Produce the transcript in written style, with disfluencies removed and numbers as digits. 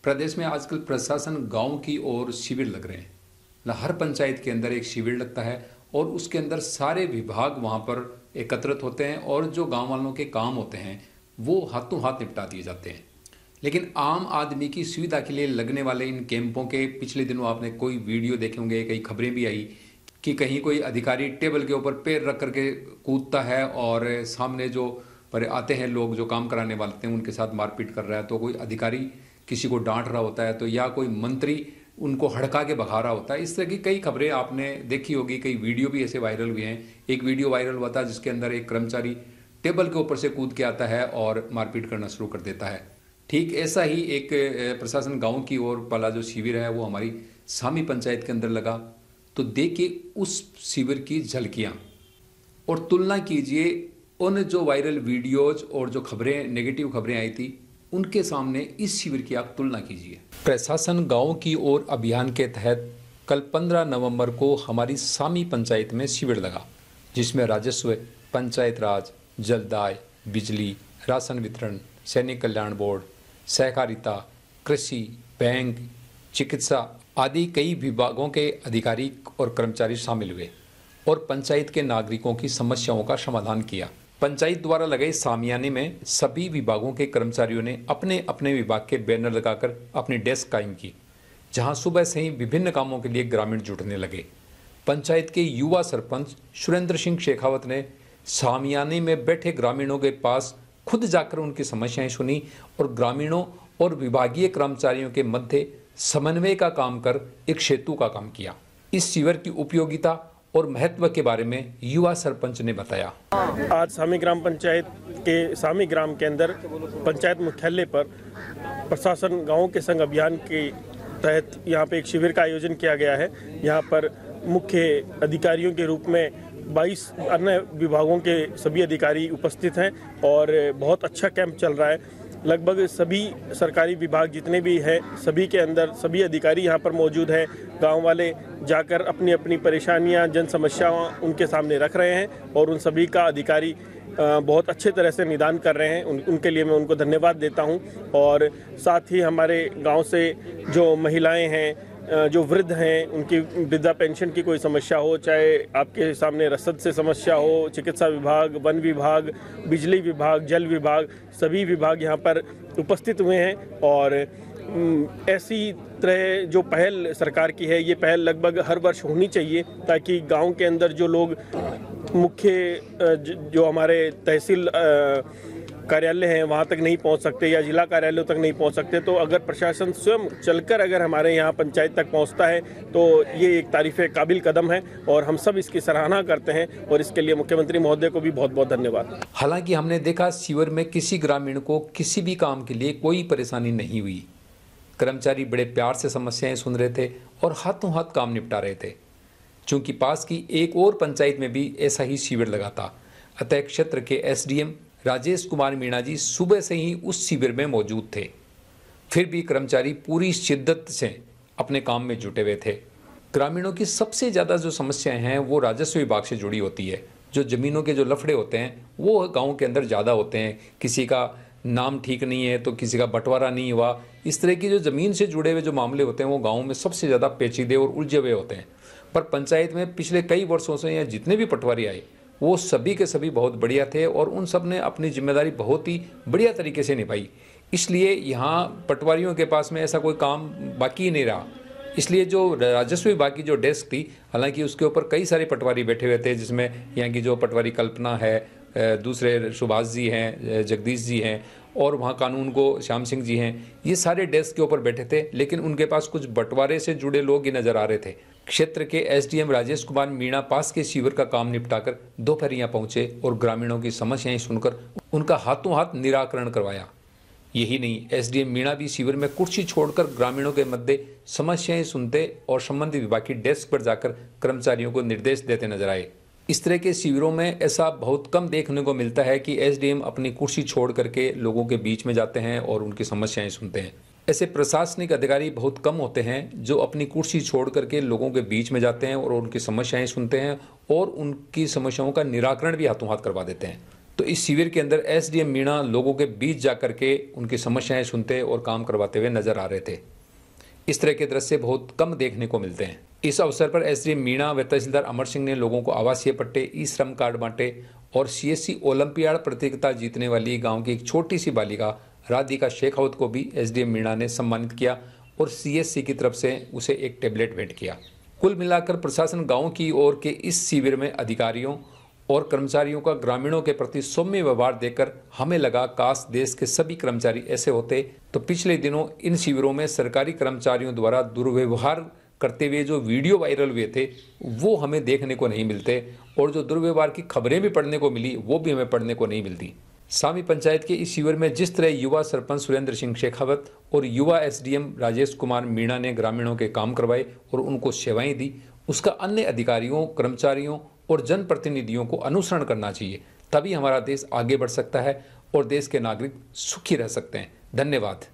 प्रदेश में आजकल प्रशासन गांव की ओर शिविर लग रहे हैं। हर पंचायत के अंदर एक शिविर लगता है और उसके अंदर सारे विभाग वहां पर एकत्रित होते हैं और जो गांव वालों के काम होते हैं वो हाथों हाथ निपटा दिए जाते हैं। लेकिन आम आदमी की सुविधा के लिए लगने वाले इन कैंपों के पिछले दिनों आपने कोई वीडियो देखे होंगे, कई खबरें भी आई कि कहीं कोई अधिकारी टेबल के ऊपर पैर रख करके कूदता है और सामने जो पर आते हैं लोग जो काम कराने वाले हैं उनके साथ मारपीट कर रहा है। तो कोई अधिकारी किसी को डांट रहा होता है तो या कोई मंत्री उनको हड़का के भगा रहा होता है। इस तरह की कई खबरें आपने देखी होगी, कई वीडियो भी ऐसे वायरल हुए हैं। एक वीडियो वायरल हुआ था जिसके अंदर एक कर्मचारी टेबल के ऊपर से कूद के आता है और मारपीट करना शुरू कर देता है। ठीक ऐसा ही एक प्रशासन गांव की ओर वाला जो शिविर है वो हमारी सामी पंचायत के अंदर लगा। तो देखिए उस शिविर की झलकियां और तुलना कीजिए उन जो वायरल वीडियोज और जो खबरें, नेगेटिव खबरें आई थी उनके सामने इस शिविर की आप तुलना कीजिए। प्रशासन गांव की ओर अभियान के तहत कल 15 नवंबर को हमारी सामी पंचायत में शिविर लगा, जिसमें राजस्व, पंचायत राज, जलदाय, बिजली, राशन वितरण, सैनिक कल्याण बोर्ड, सहकारिता, कृषि, बैंक, चिकित्सा आदि कई विभागों के अधिकारी और कर्मचारी शामिल हुए और पंचायत के नागरिकों की समस्याओं का समाधान किया। पंचायत द्वारा लगाए सामियाने में सभी विभागों के कर्मचारियों ने अपने अपने विभाग के बैनर लगाकर अपनी डेस्क कायम की, जहां सुबह से ही विभिन्न कामों के लिए ग्रामीण जुटने लगे। पंचायत के युवा सरपंच सुरेंद्र सिंह शेखावत ने सामियाने में बैठे ग्रामीणों के पास खुद जाकर उनकी समस्याएं सुनी और ग्रामीणों और विभागीय कर्मचारियों के मध्य समन्वय का काम कर एक सेतु का काम किया। इस शिविर की उपयोगिता और महत्व के बारे में युवा सरपंच ने बताया। आज सामी ग्राम पंचायत के सामी ग्राम के अंदर पंचायत मुख्यालय पर प्रशासन गाँव के संग अभियान के तहत यहाँ पे एक शिविर का आयोजन किया गया है। यहाँ पर मुख्य अधिकारियों के रूप में 22 अन्य विभागों के सभी अधिकारी उपस्थित हैं और बहुत अच्छा कैंप चल रहा है। लगभग सभी सरकारी विभाग जितने भी हैं सभी के अंदर सभी अधिकारी यहाँ पर मौजूद हैं। गांव वाले जाकर अपनी अपनी परेशानियाँ, जन समस्याएं उनके सामने रख रहे हैं और उन सभी का अधिकारी बहुत अच्छे तरह से निदान कर रहे हैं। उनके लिए मैं उनको धन्यवाद देता हूं। और साथ ही हमारे गांव से जो महिलाएं हैं, जो वृद्ध हैं, उनकी वृद्धा पेंशन की कोई समस्या हो, चाहे आपके सामने रसद से समस्या हो, चिकित्सा विभाग, वन विभाग, बिजली विभाग, जल विभाग, सभी विभाग यहाँ पर उपस्थित हुए हैं। और ऐसी तरह जो पहल सरकार की है, ये पहल लगभग हर वर्ष होनी चाहिए ताकि गांव के अंदर जो लोग मुख्य जो हमारे तहसील कार्यालय हैं वहाँ तक नहीं पहुँच सकते या जिला कार्यालयों तक नहीं पहुँच सकते, तो अगर प्रशासन स्वयं चलकर अगर हमारे यहाँ पंचायत तक पहुँचता है तो ये एक तारीफ़े काबिल कदम है और हम सब इसकी सराहना करते हैं और इसके लिए मुख्यमंत्री महोदय को भी बहुत बहुत धन्यवाद। हालांकि हमने देखा शिविर में किसी ग्रामीण को किसी भी काम के लिए कोई परेशानी नहीं हुई। कर्मचारी बड़े प्यार से समस्याएं सुन रहे थे और हाथों हाथ काम निपटा रहे थे। चूँकि पास की एक और पंचायत में भी ऐसा ही शिविर लगा था, अतः क्षेत्र के एसडीएम राजेश कुमार मीणा जी सुबह से ही उस शिविर में मौजूद थे। फिर भी कर्मचारी पूरी शिद्दत से अपने काम में जुटे हुए थे। ग्रामीणों की सबसे ज़्यादा जो समस्याएं हैं वो राजस्व विभाग से जुड़ी होती है। जो ज़मीनों के जो लफड़े होते हैं वो गांव के अंदर ज़्यादा होते हैं। किसी का नाम ठीक नहीं है तो किसी का बंटवारा नहीं हुआ, इस तरह की जो ज़मीन से जुड़े हुए जो मामले होते हैं वो गाँव में सबसे ज़्यादा पेचीदे और उलझे हुए होते हैं। पर पंचायत में पिछले कई वर्षों से या जितने भी पटवारी आए वो सभी के सभी बहुत बढ़िया थे और उन सब ने अपनी जिम्मेदारी बहुत ही बढ़िया तरीके से निभाई। इसलिए यहाँ पटवारियों के पास में ऐसा कोई काम बाकी नहीं रहा। इसलिए जो राजस्व विभाग की जो डेस्क थी, हालांकि उसके ऊपर कई सारे पटवारी बैठे हुए थे, जिसमें यहाँ की जो पटवारी कल्पना है, दूसरे सुभाष जी हैं, जगदीश जी हैं और वहाँ कानून को श्याम सिंह जी हैं, ये सारे डेस्क के ऊपर बैठे थे। लेकिन उनके पास कुछ बंटवारे से जुड़े लोग ही नजर आ रहे थे। क्षेत्र के एसडीएम राजेश कुमार मीणा पास के शिविर का काम निपटाकर दोपहर यहाँ पहुंचे और ग्रामीणों की समस्याएं सुनकर उनका हाथों हाथ निराकरण करवाया। यही नहीं, एसडीएम मीणा भी शिविर में कुर्सी छोड़कर ग्रामीणों के मध्य समस्याएं सुनते और संबंधित विभाग की डेस्क पर जाकर कर्मचारियों को निर्देश देते नजर आए। इस तरह के शिविरों में ऐसा बहुत कम देखने को मिलता है कि एसडीएम अपनी कुर्सी छोड़ करके लोगों के बीच में जाते हैं और उनकी समस्याएं सुनते हैं। ऐसे प्रशासनिक अधिकारी बहुत कम होते हैं जो अपनी कुर्सी छोड़ करके लोगों के बीच में जाते हैं और उनकी समस्याएं सुनते हैं और उनकी समस्याओं का निराकरण भी हाथों हाथ करवा देते हैं। तो इस शिविर के अंदर एसडीएम मीणा लोगों के बीच जाकर के उनकी समस्याएं सुनते और काम करवाते हुए नजर आ रहे थे। इस तरह के दृश्य बहुत कम देखने को मिलते हैं। इस अवसर पर एसडीएम मीणा व तहसीलदार अमर सिंह ने लोगों को आवासीय पट्टे, ई श्रम कार्ड बांटे और सीएससी ओलंपियाड प्रतियोगिता जीतने वाली गांव की एक छोटी सी बालिका राधिका शेखावत को भी एसडीएम मीणा ने सम्मानित किया और सीएससी की तरफ से उसे एक टैबलेट भेंट किया। कुल मिलाकर प्रशासन गाँव की ओर के इस शिविर में अधिकारियों और कर्मचारियों का ग्रामीणों के प्रति सौम्य व्यवहार देखकर हमें लगा काश देश के सभी कर्मचारी ऐसे होते तो पिछले दिनों इन शिविरों में सरकारी कर्मचारियों द्वारा दुर्व्यवहार करते हुए जो वीडियो वायरल हुए थे वो हमें देखने को नहीं मिलते और जो दुर्व्यवहार की खबरें भी पढ़ने को मिली वो भी हमें पढ़ने को नहीं मिलती। सामी पंचायत के इस शिविर में जिस तरह युवा सरपंच सुरेंद्र सिंह शेखावत और युवा एसडीएम राजेश कुमार मीणा ने ग्रामीणों के काम करवाए और उनको सेवाएं दी, उसका अन्य अधिकारियों, कर्मचारियों और जनप्रतिनिधियों को अनुसरण करना चाहिए। तभी हमारा देश आगे बढ़ सकता है और देश के नागरिक सुखी रह सकते हैं। धन्यवाद।